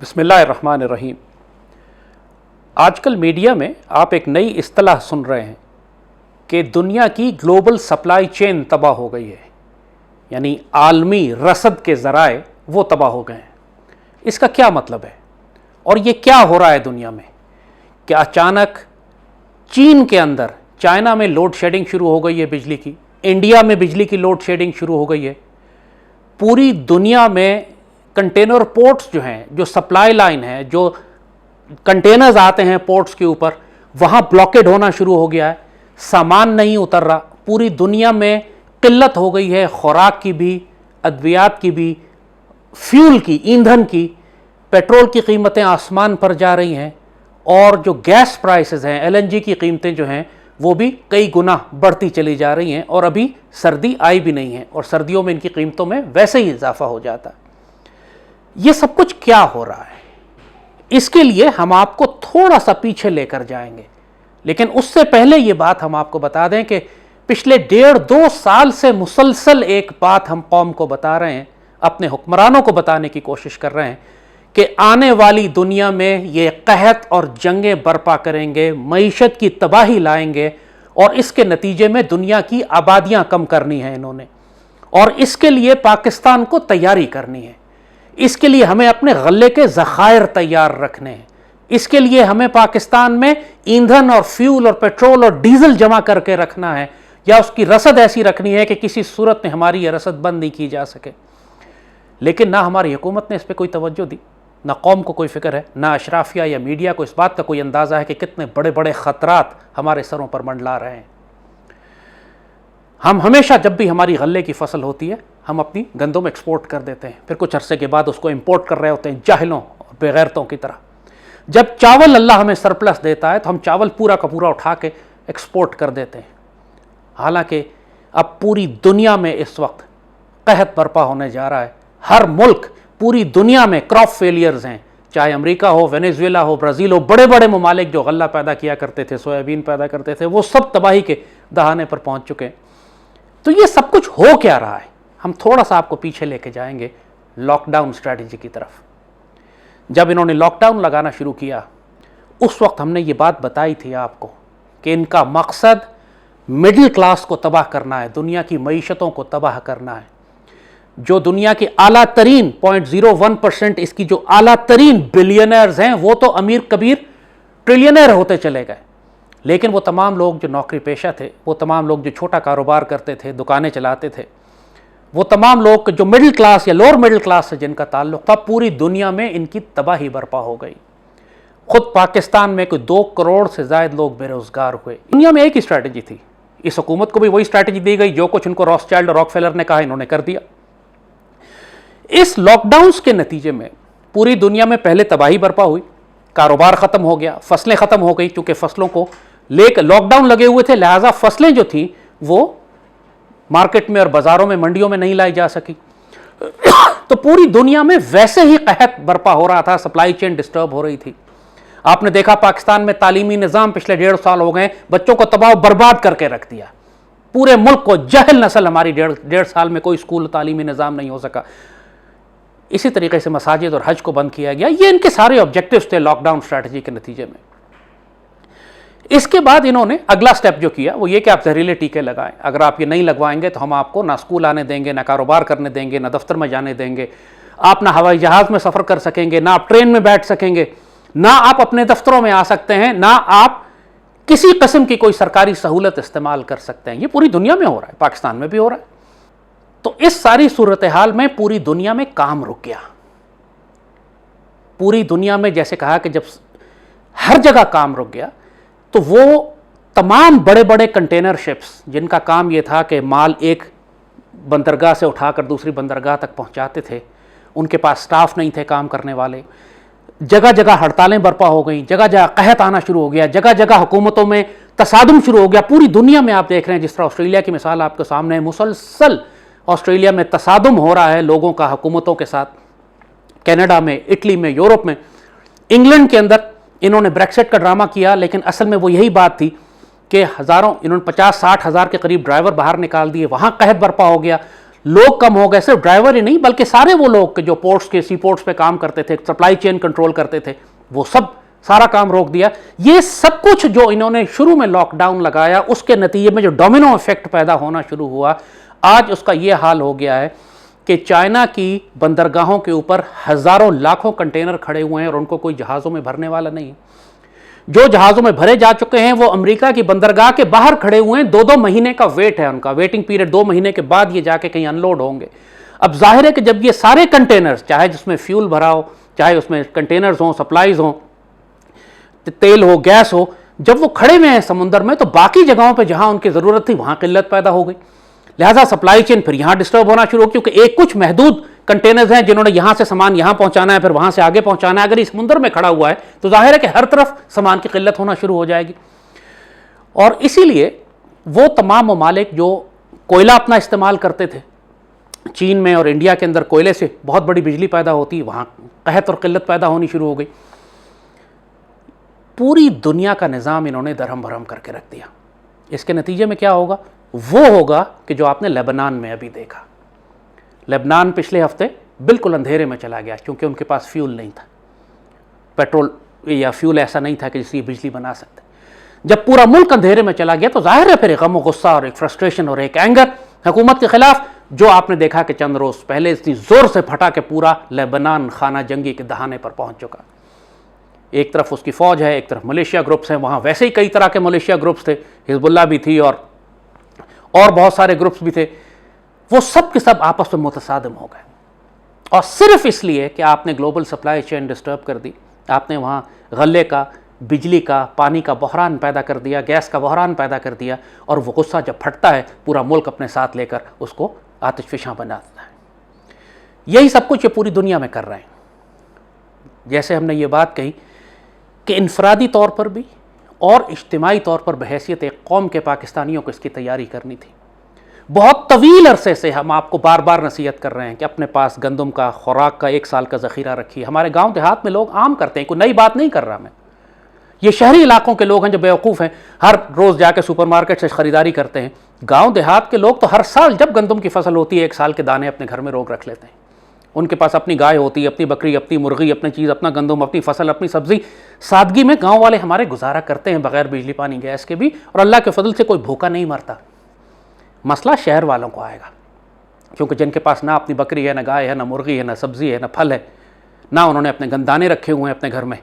बिस्मिल्लाहिर्रहमानिर्रहीम। आजकल मीडिया में आप एक नई इस्तिलाह सुन रहे हैं कि दुनिया की ग्लोबल सप्लाई चेन तबाह हो गई है, यानी आलमी रसद के ज़राए वो तबाह हो गए हैं। इसका क्या मतलब है और ये क्या हो रहा है दुनिया में? क्या अचानक चीन के अंदर, चाइना में लोड शेडिंग शुरू हो गई है बिजली की, इंडिया में बिजली की लोड शेडिंग शुरू हो गई है, पूरी दुनिया में कंटेनर पोर्ट्स जो हैं, जो सप्लाई लाइन है, जो कंटेनर्स आते हैं पोर्ट्स के ऊपर, वहाँ ब्लॉकेड होना शुरू हो गया है, सामान नहीं उतर रहा, पूरी दुनिया में किल्लत हो गई है, खुराक की भी, अद्वियात की भी, फ्यूल की, ईंधन की, पेट्रोल की कीमतें आसमान पर जा रही हैं और जो गैस प्राइसेस हैं, एलएनजी की कीमतें जो हैं वो भी कई गुना बढ़ती चली जा रही हैं और अभी सर्दी आई भी नहीं है और सर्दियों में इनकी कीमतों में वैसे ही इजाफा हो जाता है। ये सब कुछ क्या हो रहा है, इसके लिए हम आपको थोड़ा सा पीछे लेकर जाएंगे, लेकिन उससे पहले ये बात हम आपको बता दें कि पिछले 1.5-2 साल से मुसलसल एक बात हम कौम को बता रहे हैं, अपने हुक्मरानों को बताने की कोशिश कर रहे हैं कि आने वाली दुनिया में ये कहत और जंगें बर्पा करेंगे, मईशत की तबाही लाएंगे और इसके नतीजे में दुनिया की आबादियां कम करनी है इन्होंने, और इसके लिए पाकिस्तान को तैयारी करनी है। इसके लिए हमें अपने गल्ले के ज़खायर तैयार रखने हैं, इसके लिए हमें पाकिस्तान में ईंधन और फ्यूल और पेट्रोल और डीजल जमा करके रखना है, या उसकी रसद ऐसी रखनी है कि किसी सूरत में हमारी यह रसद बंद नहीं की जा सके। लेकिन ना हमारी हुकूमत ने इस पर कोई तवज्जो दी, ना कौम को कोई फिक्र है, ना अशराफिया या मीडिया को इस बात का कोई अंदाज़ा है कि कितने बड़े बड़े ख़तरात हमारे सरों पर मंडला रहे हैं। हम हमेशा जब भी हमारी गल्ले की फसल होती है हम अपनी गंदम एक्सपोर्ट कर देते हैं, फिर कुछ अरसे के बाद उसको इंपोर्ट कर रहे होते हैं जाहिलों और बेगैरतों की तरह। जब चावल अल्लाह हमें सरप्लस देता है तो हम चावल पूरा का पूरा उठा के एक्सपोर्ट कर देते हैं। हालांकि अब पूरी दुनिया में इस वक्त कहत बर्पा होने जा रहा है, हर मुल्क, पूरी दुनिया में क्रॉप फेलियर्स हैं, चाहे अमेरिका हो, वेनेजुएला हो, ब्राज़ील हो, बड़े बड़े ममालिक जो गल्ला पैदा किया करते थे, सोयाबीन पैदा करते थे, वो सब तबाही के दहाने पर पहुंच चुके हैं। तो ये सब कुछ हो क्या रहा है, हम थोड़ा सा आपको पीछे लेके जाएंगे लॉकडाउन स्ट्रैटेजी की तरफ। जब इन्होंने लॉकडाउन लगाना शुरू किया उस वक्त हमने ये बात बताई थी आपको कि इनका मकसद मिडिल क्लास को तबाह करना है, दुनिया की मईशतों को तबाह करना है। जो दुनिया के आला तरीन 0.01% इसकी जो आला तरीन बिलियनर्स हैं वो तो अमीर कबीर ट्रिलियनर होते चले गए, लेकिन वो तमाम लोग जो नौकरी पेशा थे, वो तमाम लोग जो छोटा कारोबार करते थे, दुकानें चलाते थे, वो तमाम लोग जो मिडिल क्लास या लोअर मिडिल क्लास से जिनका ताल्लुक था, पूरी दुनिया में इनकी तबाही बर्पा हो गई। खुद पाकिस्तान में कोई 2 करोड़ से ज़ायद लोग बेरोजगार हुए। दुनिया में एक ही स्ट्रैटेजी थी, इस हुकूमत को भी वही स्ट्रैटेजी दी गई, जो कुछ उनको रॉथस्चाइल्ड और रॉकफेलर ने कहा इन्होंने कर दिया। इस लॉकडाउन के नतीजे में पूरी दुनिया में पहले तबाही बर्पा हुई, कारोबार ख़त्म हो गया, फसलें ख़त्म हो गई, क्योंकि फसलों को लेकर लॉकडाउन लगे हुए थे, लिहाजा फसलें जो थी वो मार्केट में और बाज़ारों में, मंडियों में नहीं लाई जा सकी। तो पूरी दुनिया में वैसे ही कहत बर्पा हो रहा था, सप्लाई चेन डिस्टर्ब हो रही थी। आपने देखा पाकिस्तान में तालीमी निज़ाम पिछले 1.5 साल हो गए, बच्चों को तबाह बर्बाद करके रख दिया, पूरे मुल्क को जहल नस्ल हमारी 1.5 साल में कोई स्कूल तालीमी निज़ाम नहीं हो सका। इसी तरीके से मसाजिद और हज को बंद किया गया। ये इनके सारे ऑब्जेक्टिव्स थे लॉकडाउन स्ट्रैटेजी के नतीजे में। इसके बाद इन्होंने अगला स्टेप जो किया वो ये कि आप जहरीले टीके लगाएं, अगर आप ये नहीं लगवाएंगे तो हम आपको ना स्कूल आने देंगे, ना कारोबार करने देंगे, ना दफ्तर में जाने देंगे, आप ना हवाई जहाज़ में सफ़र कर सकेंगे, ना आप ट्रेन में बैठ सकेंगे, ना आप अपने दफ्तरों में आ सकते हैं, ना आप किसी किस्म की कोई सरकारी सहूलत इस्तेमाल कर सकते हैं। ये पूरी दुनिया में हो रहा है, पाकिस्तान में भी हो रहा है। तो इस सारी सूरत हाल में पूरी दुनिया में काम रुक गया। पूरी दुनिया में जैसे कहा कि जब हर जगह काम रुक गया तो वो तमाम बड़े बड़े कंटेनर शिप्स जिनका काम ये था कि माल एक बंदरगाह से उठाकर दूसरी बंदरगाह तक पहुंचाते थे, उनके पास स्टाफ नहीं थे काम करने वाले, जगह जगह हड़तालें बर्पा हो गई, जगह जगह कहत आना शुरू हो गया, जगह जगह हुकूमतों में तसादुम शुरू हो गया। पूरी दुनिया में आप देख रहे हैं, जिस तरह ऑस्ट्रेलिया की मिसाल आपके सामने है, मुसलसल ऑस्ट्रेलिया में तसादुम हो रहा है लोगों का हुकूमतों के साथ, कनाडा में, इटली में, यूरोप में। इंग्लैंड के अंदर इन्होंने ब्रेक्सिट का ड्रामा किया, लेकिन असल में वो यही बात थी कि इन्होंने 50-60 हज़ार के करीब ड्राइवर बाहर निकाल दिए, वहाँ कहत बर्पा हो गया, लोग कम हो गए, सिर्फ ड्राइवर ही नहीं बल्कि सारे वो लोग जो पोर्ट्स के सी पोर्ट्स पे काम करते थे, सप्लाई चेन कंट्रोल करते थे, वो सब सारा काम रोक दिया। ये सब कुछ जो इन्होंने शुरू में लॉकडाउन लगाया, उसके नतीजे में जो डोमिनो इफेक्ट पैदा होना शुरू हुआ, आज उसका ये हाल हो गया है कि चाइना की बंदरगाहों के ऊपर हजारों लाखों कंटेनर खड़े हुए हैं और उनको कोई जहाज़ों में भरने वाला नहीं। जो जहाज़ों में भरे जा चुके हैं वो अमेरिका की बंदरगाह के बाहर खड़े हुए हैं। 2-2 महीने का वेट है उनका, वेटिंग पीरियड, 2 महीने के बाद ये जाके कहीं अनलोड होंगे। अब जाहिर है कि जब ये सारे कंटेनर्स, चाहे जिसमें फ्यूल भरा हो, चाहे उसमें कंटेनर्स हों, सप्लाईज हों, तेल हो, गैस हो, जब वो खड़े हुए हैं समुद्र में, तो बाकी जगहों पे जहां उनकी जरूरत थी वहां किल्लत पैदा हो गई। लिहाजा सप्लाई चेन फिर यहां डिस्टर्ब होना शुरू हो, क्योंकि एक कुछ महदूद कंटेनर्स हैं जिन्होंने यहां से सामान यहां पहुंचाना है, फिर वहां से आगे पहुंचाना है। अगर इस समुद्र में खड़ा हुआ है तो जाहिर है कि हर तरफ सामान की किल्लत होना शुरू हो जाएगी। और इसीलिए वो तमाम ममालिक जो कोयला अपना इस्तेमाल करते थे, चीन में और इंडिया के अंदर कोयले से बहुत बड़ी बिजली पैदा होती, वहां कहत और किल्लत पैदा होनी शुरू हो गई। पूरी दुनिया का निज़ाम इन्होंने दरहम भरम करके रख दिया। इसके नतीजे में क्या होगा? वो होगा कि जो आपने लेबनान में अभी देखा। लेबनान पिछले हफ्ते बिल्कुल अंधेरे में चला गया क्योंकि उनके पास फ्यूल नहीं था, पेट्रोल या फ्यूल ऐसा नहीं था कि जिससे बिजली बना सकते। जब पूरा मुल्क अंधेरे में चला गया तो जाहिर है फिर एक गम गुस्सा और एक फ्रस्ट्रेशन और एक एंगर हुकूमत के खिलाफ, जो आपने देखा कि चंद रोज पहले इतनी जोर से फटा कि पूरा लेबनान खाना जंगी के दहाने पर पहुंच चुका। एक तरफ उसकी फौज है, एक तरफ मलेशिया ग्रुप्स हैं, वहाँ वैसे ही कई तरह के मलेशिया ग्रुप्स थे, हिजबुल्लाह भी थी और बहुत सारे ग्रुप्स भी थे। वो सब के सब आपस में मुतसादिम हो गए और सिर्फ इसलिए कि आपने ग्लोबल सप्लाई चेन डिस्टर्ब कर दी, आपने वहाँ गल्ले का, बिजली का, पानी का बहरान पैदा कर दिया, गैस का बहरान पैदा कर दिया। और वो गुस्सा जब फटता है पूरा मुल्क अपने साथ लेकर उसको आतिशफिशां बनाता है। यही सब कुछ ये पूरी दुनिया में कर रहे हैं। जैसे हमने ये बात कही कि इनफरादी तौर पर भी और इज्तिमाई तौर पर बहैसियत एक कौम के पाकिस्तानियों को इसकी तैयारी करनी थी। बहुत तवील अरसे से हम आपको बार बार नसीहत कर रहे हैं कि अपने पास गंदम का, खुराक का 1 साल का ज़ख़ीरा रखिए। हमारे गांव देहात में लोग आम करते हैं, कोई नई बात नहीं कर रहा मैं। ये शहरी इलाकों के लोग हैं जो बेवकूफ़ हैं, हर रोज़ जाकर सुपरमार्केट से ख़रीदारी करते हैं। गाँव देहात के लोग तो हर साल जब गंदम की फसल होती है 1 साल के दाने अपने घर में रोक रख लेते हैं। उनके पास अपनी गाय होती है, अपनी बकरी, अपनी मुर्गी, अपनी चीज़, अपना गंदम, अपनी फसल, अपनी सब्ज़ी। सादगी में गाँव वाले हमारे गुजारा करते हैं बग़ैर बिजली पानी गैस के भी, और अल्लाह के फजल से कोई भूखा नहीं मरता। मसला शहर वालों को आएगा, क्योंकि जिनके पास ना अपनी बकरी है, ना गाय है, ना मुर्गी है, ना सब्ज़ी है, ना फल है, ना उन्होंने अपने गंदाने रखे हुए हैं अपने घर में,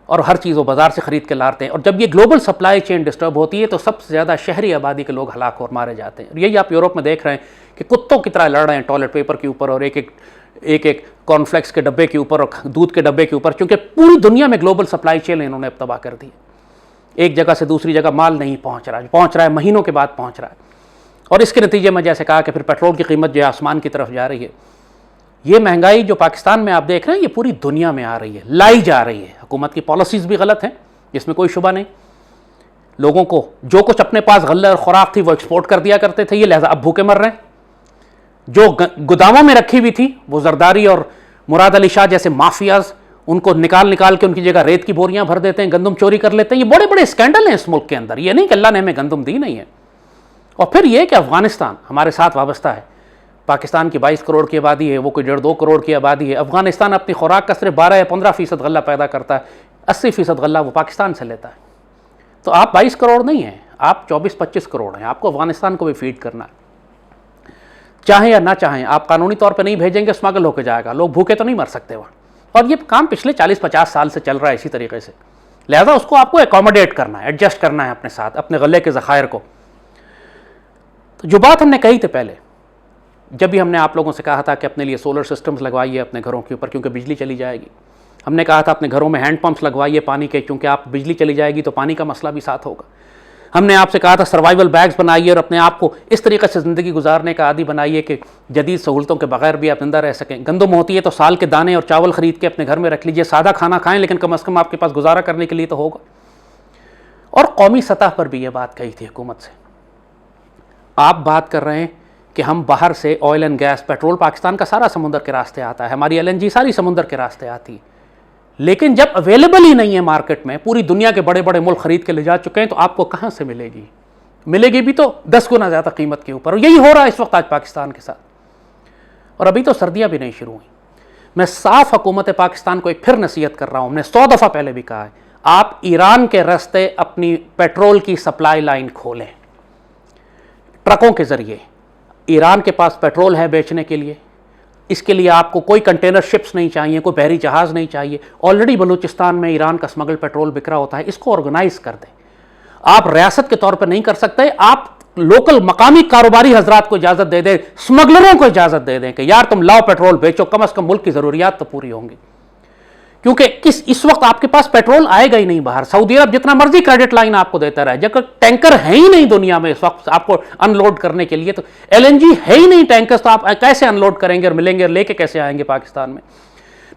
और हर चीज़ वो बाज़ार से ख़रीद के लाते हैं। और जब ये ग्लोबल सप्लाई चेन डिस्टर्ब होती है तो सबसे ज़्यादा शहरी आबादी के लोग हलाक और मारे जाते हैं। और यही आप यूरोप में देख रहे हैं कि कुत्तों की तरह लड़ रहे हैं टॉयलेट पेपर के ऊपर और एक कॉर्नफ्लेक्स के डब्बे के ऊपर और दूध के डब्बे के ऊपर, क्योंकि पूरी दुनिया में ग्लोबल सप्लाई चेन इन्होंने अब तबाह कर दी। एक जगह से दूसरी जगह माल नहीं पहुँच रहा है, महीनों के बाद पहुँच रहा है। और इसके नतीजे में जैसे कहा कि फिर पेट्रोल की कीमत जो है आसमान की तरफ जा रही है। ये महंगाई जो पाकिस्तान में आप देख रहे हैं ये पूरी दुनिया में आ रही है, लाई जा रही है। हुकूमत की पॉलिसीज़ भी गलत हैं, इसमें कोई शुबा नहीं। लोगों को जो कुछ अपने पास गल्ला और खुराक थी वो एक्सपोर्ट कर दिया करते थे, ये लिहाजा अब भूखे मर रहे हैं। जो गोदामों में रखी हुई थी वो जरदारी और मुराद अली शाह जैसे माफियाज उनको निकाल के उनकी जगह रेत की बोरियां भर देते हैं, गंदम चोरी कर लेते हैं। ये बड़े बड़े स्कैंडल हैं इस मुल्क के अंदर। ये नहीं कि अल्लाह ने हमें गंदम दी नहीं है। और फिर यह कि अफगानिस्तान हमारे साथ वाबस्ता है। पाकिस्तान की 22 करोड़ की आबादी है, वो कोई 1.5-2 करोड़ की आबादी है। अफगानिस्तान अपनी खुराक का सिर्फ 12 या 15% गल्ला पैदा करता है, 80% गल्ला वो पाकिस्तान से लेता है। तो आप 22 करोड़ नहीं हैं, आप 24-25 करोड़ हैं। आपको अफगानिस्तान को भी फीड करना है, चाहें या ना चाहें। आप कानूनी तौर पर नहीं भेजेंगे, स्मगल होकर जाएगा, लोग भूखे तो नहीं मर सकते वहाँ। और ये काम पिछले 40-50 साल से चल रहा है इसी तरीके से। लिहाजा उसको आपको एकोमोडेट करना है, एडजस्ट करना है अपने साथ, अपने गले के ज़खायर को। तो जो बात हमने कही थी पहले, जब भी हमने आप लोगों से कहा था कि अपने लिए सोलर सिस्टम्स लगवाइए अपने घरों के ऊपर क्योंकि बिजली चली जाएगी। हमने कहा था अपने घरों में हैंड पंप्स लगवाइए पानी के, क्योंकि आप बिजली चली जाएगी तो पानी का मसला भी साथ होगा। हमने आपसे कहा था सर्वाइवल बैग्स बनाइए और अपने आप को इस तरीके से ज़िंदगी गुजारने का आदी बनाइए कि जदीद सहूलतों के बगैर भी आप जिंदा रह सकें। गंदम होती है तो साल के दाने और चावल ख़रीद के अपने घर में रख लीजिए, सादा खाना खाएं लेकिन कम अज़ कम आपके पास गुजारा करने के लिए तो होगा। और कौमी सतह पर भी ये बात कही थी हुकूमत से। आप बात कर रहे हैं कि हम बाहर से oil and gas, petrol Pakistan का सारा समुंदर के रास्ते आता है, हमारी LNG सारी समुंदर के रास्ते आती है, लेकिन जब अवेलेबल ही नहीं है मार्केट में, पूरी दुनिया के बड़े बड़े मुल्क खरीद के ले जा चुके हैं, तो आपको कहाँ से मिलेगी? मिलेगी भी तो 10 गुना ज़्यादा कीमत के ऊपर। और यही हो रहा है इस वक्त आज पाकिस्तान के साथ। और अभी तो सर्दियां भी नहीं शुरू हुई। मैं साफ हुकूमत पाकिस्तान को एक फिर नसीहत कर रहा हूं, हमने 100 दफ़ा पहले भी कहा है, आप ईरान के रास्ते अपनी पेट्रोल की सप्लाई लाइन खोलें, ट्रकों के जरिए। ईरान के पास पेट्रोल है बेचने के लिए, इसके लिए आपको कोई कंटेनर शिप्स नहीं चाहिए, कोई बहरी जहाज़ नहीं चाहिए। ऑलरेडी बलूचिस्तान में ईरान का स्मगल पेट्रोल बिक रहा होता है, इसको ऑर्गेनाइज कर दें। आप रियासत के तौर पर नहीं कर सकते, आप लोकल मकामी कारोबारी हजरात को इजाज़त दे दें, स्मगलरों को इजाज़त दे दें कि यार तुम लाओ पेट्रोल बेचो, कम से कम मुल्क की ज़रूरियात तो पूरी होंगी। क्योंकि इस वक्त आपके पास पेट्रोल आएगा ही नहीं बाहर। सऊदी अरब जितना मर्जी क्रेडिट लाइन आपको देता रहे, जब टैंकर है ही नहीं दुनिया में इस वक्त आपको अनलोड करने के लिए, तो एलएनजी है ही नहीं टैंकर्स, तो आप कैसे अनलोड करेंगे और मिलेंगे और लेके कैसे आएंगे पाकिस्तान में।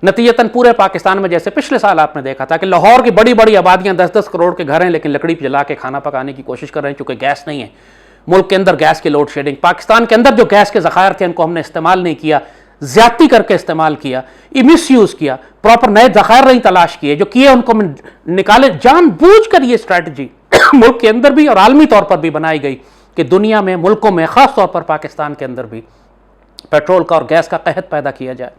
नतीजतन पूरे पाकिस्तान में जैसे पिछले साल आपने देखा था कि लाहौर की बड़ी बड़ी आबादियां 10-10 करोड़ के घर हैं, लेकिन लकड़ी जला के खाना पकाने की कोशिश कर रहे हैं क्योंकि गैस नहीं है। मुल्क के अंदर गैस की लोड शेडिंग, पाकिस्तान के अंदर जो गैस के ज़खायर थे उनको हमने इस्तेमाल नहीं किया, ज्यादती करके इस्तेमाल किया, मिस यूज किया, प्रॉपर नए ज़खायर नहीं तलाश किए, जो किए उनको निकाले। जानबूझकर ये स्ट्रैटेजी मुल्क के अंदर भी और आलमी तौर पर भी बनाई गई कि दुनिया में, मुल्कों में, खास तौर पर पाकिस्तान के अंदर भी पेट्रोल का और गैस का कहत पैदा किया जाए।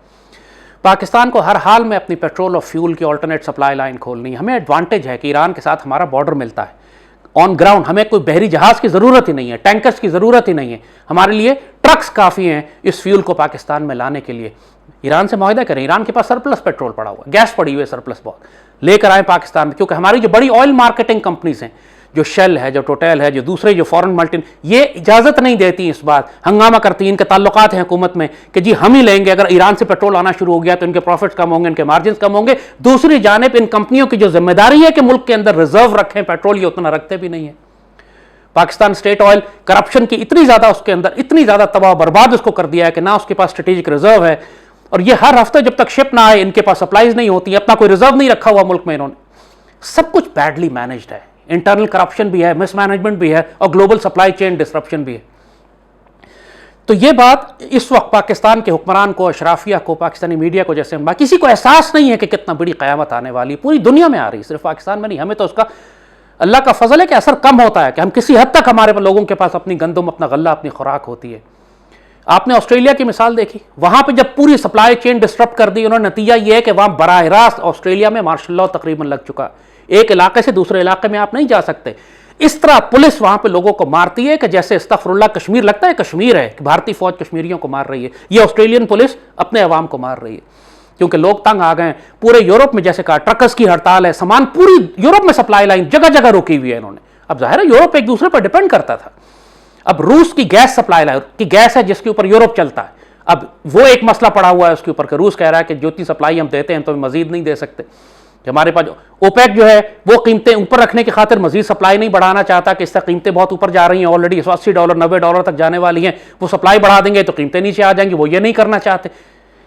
पाकिस्तान को हर हाल में अपनी पेट्रोल और फ्यूल की ऑल्टरनेट सप्लाई लाइन खोलनी है। हमें एडवांटेज है कि ईरान के साथ हमारा बॉर्डर मिलता है ऑन ग्राउंड, हमें कोई बहरी जहाज की ज़रूरत ही नहीं है, टैंकर्स की ज़रूरत ही नहीं है, हमारे लिए ट्रक्स काफ़ी हैं इस फ्यूल को पाकिस्तान में लाने के लिए। ईरान से मुआहदा करें, ईरान के पास सरप्लस पेट्रोल पड़ा हुआ है, गैस पड़ी हुई है सरप्लस बहुत, लेकर आए पाकिस्तान में। क्योंकि हमारी जो बड़ी ऑयल मार्केटिंग कंपनीज हैं, जो शेल है, जो टोटल है, जो दूसरे जो फॉरेन मल्टी, ये इजाज़त नहीं देती, इस बात हंगामा करती, इनके ताल्लुकात हैं हुकूमत में कि जी हम ही लेंगे, अगर ईरान से पेट्रोल आना शुरू हो गया तो इनके प्रॉफिट्स कम होंगे, इनके मार्जिन कम होंगे। दूसरी जानिब इन कंपनियों की जो जिम्मेदारी है कि मुल्क के अंदर रिजर्व रखें पेट्रोल, ये उतना रखते भी नहीं है। पाकिस्तान स्टेट ऑयल करप्शन की इतनी ज़्यादा उसके अंदर, इतनी ज़्यादा तबाह बर्बाद उसको कर दिया है कि ना उसके पास स्ट्रेटेजिक रिजर्व है, और ये हर हफ्ते जब तक शिप ना आए इनके पास सप्लाईज नहीं होती, अपना कोई रिजर्व नहीं रखा हुआ मुल्क में इन्होंने। सब कुछ बैडली मैनेज्ड है, इंटरनल करप्शन भी है, मिसमैनेजमेंट भी है, और ग्लोबल सप्लाई चेन डिसरप्शन भी है। तो ये बात इस वक्त पाकिस्तान के हुक्मरान को, अशराफिया को, पाकिस्तानी मीडिया को, जैसे किसी को एहसास नहीं है कि कितना बड़ी क़यामत आने वाली, पूरी दुनिया में आ रही है, सिर्फ पाकिस्तान में नहीं। हमें तो उसका अल्लाह का फजल है कि असर कम होता है, कि हम किसी हद तक, हमारे लोगों के पास अपनी गंदम, अपना गल्ला, अपनी खुराक होती है। आपने ऑस्ट्रेलिया की मिसाल देखी, वहां पे जब पूरी सप्लाई चेन डिस्टर्ब कर दी उन्होंने, नतीजा ये है कि वहां बराह रास्त ऑस्ट्रेलिया में मार्शल लॉ तकरीबन लग चुका। एक इलाके से दूसरे इलाके में आप नहीं जा सकते। इस तरह पुलिस वहां पे लोगों को मारती है कि जैसे अस्तगफिरुल्लाह कश्मीर लगता है कश्मीर है, कि भारतीय फौज कश्मीरियों को मार रही है। ये ऑस्ट्रेलियन पुलिस अपने अवाम को मार रही है, क्योंकि लोग तंग आ गए। पूरे यूरोप में जैसे कहा ट्रकर्स की हड़ताल है, सामान पूरी यूरोप में सप्लाई लाइन जगह जगह रुकी हुई है इन्होंने। अब जाहिर है यूरोप एक दूसरे पर डिपेंड करता था, अब रूस की गैस सप्लाई लाइन की गैस है जिसके ऊपर यूरोप चलता है, अब वो एक मसला पड़ा हुआ है उसके ऊपर कि रूस कह रहा है कि जितनी सप्लाई हम देते हैं तो मजीद नहीं दे सकते। हमारे पास ओपेक जो है वो कीमतें ऊपर रखने की खातिर मजीद सप्लाई नहीं बढ़ाना चाहता कि इससे कीमतें बहुत ऊपर जा रही हैं, ऑलरेडी $80 $90 तक जाने वाली हैं, वो सप्लाई बढ़ा देंगे तो कीमतें नीचे आ जाएंगी, वो ये नहीं करना चाहते।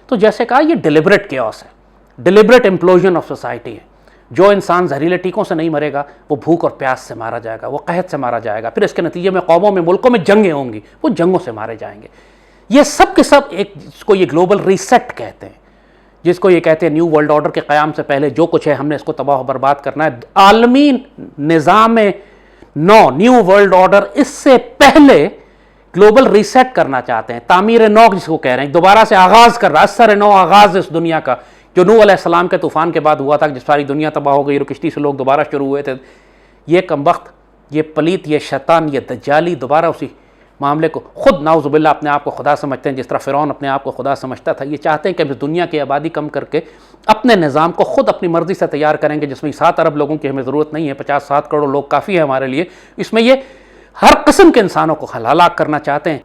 तो जैसे कहा ये डिलिबरेट केओस है, डिलिबरेट इम्प्लोजन ऑफ सोसाइटी है। जो इंसान जहरीले टीकों से नहीं मरेगा वो भूख और प्यास से मारा जाएगा, वो कहत से मारा जाएगा, फिर इसके नतीजे में कौमों में, मुल्कों में जंगें होंगी, वो जंगों से मारे जाएंगे। ये सब के सब एक, जिसको ये ग्लोबल रीसेट कहते हैं, जिसको ये कहते हैं न्यू वर्ल्ड ऑर्डर के क़याम से पहले जो कुछ है हमने इसको तबाह बर्बाद करना है। आलमी निज़ाम नौ, न्यू वर्ल्ड ऑर्डर, इससे पहले ग्लोबल रीसेट करना चाहते हैं, तामीर नौ जिसको कह रहे हैं, दोबारा से आगाज़ कर रहा है, असर नौ आगाज़ इस दुनिया का, जो नूह अलैहिस्सलाम के तूफ़ान के बाद हुआ था, जिस सारी दुनिया तबाह हो गई और किश्ती से लोग दोबारा शुरू हुए थे। ये कमबख्त, ये पलीत, ये शैतान, ये दज्जाली दोबारा उसी मामले को खुद नाउज़ुबिल्लाह अपने आप को खुदा समझते हैं, जिस तरह फ़िरौन अपने आप को खुदा समझता था। ये चाहते हैं कि इस दुनिया की आबादी कम करके अपने निज़ाम को खुद अपनी मर्ज़ी से तैयार करेंगे, जिसमें 7 अरब लोगों की हमें ज़रूरत नहीं है, 50-7 करोड़ लोग काफ़ी है हमारे लिए। इसमें ये हर किस्म के इंसानों को हलाक करना चाहते हैं।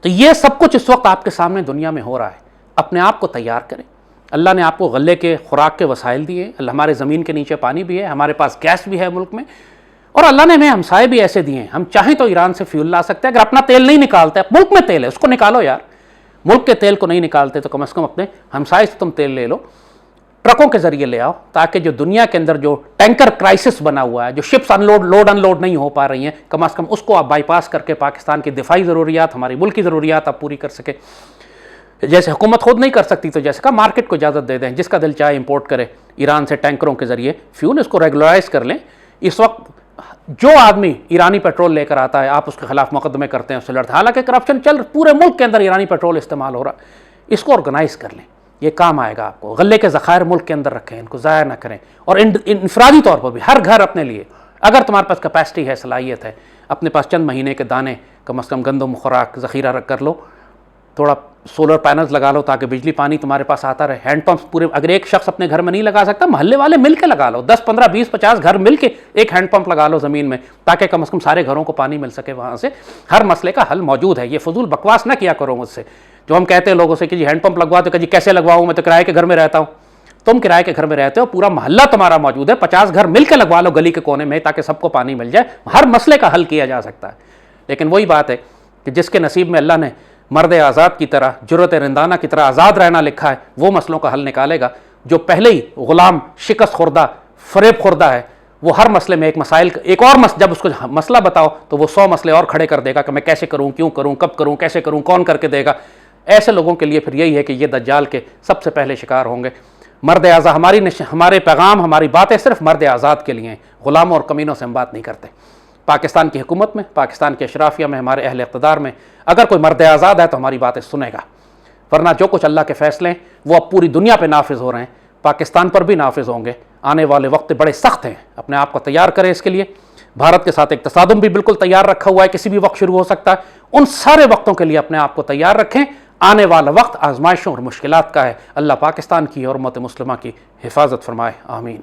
तो ये सब कुछ इस वक्त आपके सामने दुनिया में हो रहा है। अपने आप को तैयार करें। अल्लाह ने आपको गले के खुराक के वसाइल दिए, हमारे ज़मीन के नीचे पानी भी है, हमारे पास गैस भी है मुल्क में, और अल्लाह ने हमें हमसाए भी ऐसे दिए हैं। हम चाहें तो ईरान से फ्यूल ला सकते हैं। अगर अपना तेल नहीं निकालते, मुल्क में तेल है उसको निकालो यार, मुल्क के तेल को नहीं निकालते तो कम से कम अपने हमसाए से तुम तेल ले लो, ट्रकों के जरिए ले आओ, ताकि जो दुनिया के अंदर जो टैंकर क्राइसिस बना हुआ है, जो शिप्स अनलोड नहीं हो पा रही हैं, कम से कम उसको आप बाईपास करके पाकिस्तान की दिफाई ज़रूरियात, हमारी मुल्क की ज़रूरियात आप पूरी कर सके। जैसे हुकूमत खुद नहीं कर सकती तो जैसे कहा मार्केट को इजाज़त दे दें, जिसका दिल चाहे इंपोर्ट करे ईरान से टैंकरों के जरिए फ्यूल, इसको रेगुलराइज कर लें। इस वक्त जो आदमी ईरानी पेट्रोल लेकर आता है आप उसके खिलाफ मुकदमे करते हैं, उससे लड़ते हैं। हालांकि करप्शन चल पूरे मुल्क के अंदर ईरानी पेट्रोल इस्तेमाल हो रहा है, इसको ऑर्गेनाइज कर लें, ये काम आएगा आपको। गले के ज़खायर मुल्क के अंदर रखें, इनको ज़ाया ना करें। और इनफरादी तौर पर भी हर घर अपने लिए, अगर तुम्हारे पास कैपेसिटी है, सलाहियत है, अपने पास चंद महीने के दाने कम अज़ कम गंदम खुराक ज़ख़ीरा रख कर लो, थोड़ा सोलर पैनल्स लगा लो ताकि बिजली पानी तुम्हारे पास आता रहे। हैंडपम्प्स पूरे, अगर एक शख्स अपने घर में नहीं लगा सकता, मोहल्ले वाले मिल के लगा लो, 10 15 20 50 घर मिल के एक हैंडपम्प लगा लो ज़मीन में, ताकि कम से कम सारे घरों को पानी मिल सके। वहाँ से हर मसले का हल मौजूद है। ये फजूल बकवास ना किया करो मुझसे, जो हम कहते हैं लोगों से कि जी हैंडपम्प लगवा दो, कि जी कैसे लगवाऊँ, मैं तो किराए के घर में रहता हूँ। तुम किराए के घर में रहते हो, पूरा मोहल्ला तुम्हारा मौजूद है, 50 घर मिल के लगवा लो गली के कोने में, ताकि सबको पानी मिल जाए। हर मसले का हल किया जा सकता है। लेकिन वही बात है कि जिसके नसीब में अल्लाह ने मर्द आज़ाद की तरह, जुर्रत रिंदाना की तरह आज़ाद रहना लिखा है, वो मसलों का हल निकालेगा। जो पहले ही गुलाम, शिकस्त खुर्दा, फरेब खुर्दा है, वो हर मसले में एक और जब उसको मसला बताओ तो वो 100 मसले और खड़े कर देगा कि मैं कैसे करूँ, क्यों करूँ, कब करूँ, कैसे करूँ, कौन करके देगा। ऐसे लोगों के लिए फिर यही है कि ये दज्जाल के सबसे पहले शिकार होंगे। मर्द आज़ाद, हमारे पैगाम, हमारी बातें सिर्फ मर्द आज़ाद के लिए हैं। ग़ुलामों और कमीनों से हम बात नहीं करते। पाकिस्तान की हुकूमत में, पाकिस्तान के अशराफिया में, हमारे अहल इक़्तिदार में अगर कोई मर्द आज़ाद है तो हमारी बातें सुनेगा, वरना जो कुछ अल्लाह के फ़ैसले हैं वो अब पूरी दुनिया पे नाफिज हो रहे हैं, पाकिस्तान पर भी नाफिज होंगे। आने वाले वक्त बड़े सख्त हैं, अपने आप को तैयार करें इसके लिए। भारत के साथ एक तसादुम भी बिल्कुल तैयार रखा हुआ है, किसी भी वक्त शुरू हो सकता है। उन सारे वक्तों के लिए अपने आप को तैयार रखें। आने वाला वक्त आजमाइशों और मुश्किलात का है। अल्लाह पाकिस्तान की और उम्मत मुस्लिमा की हिफाजत फरमाए। आमीन।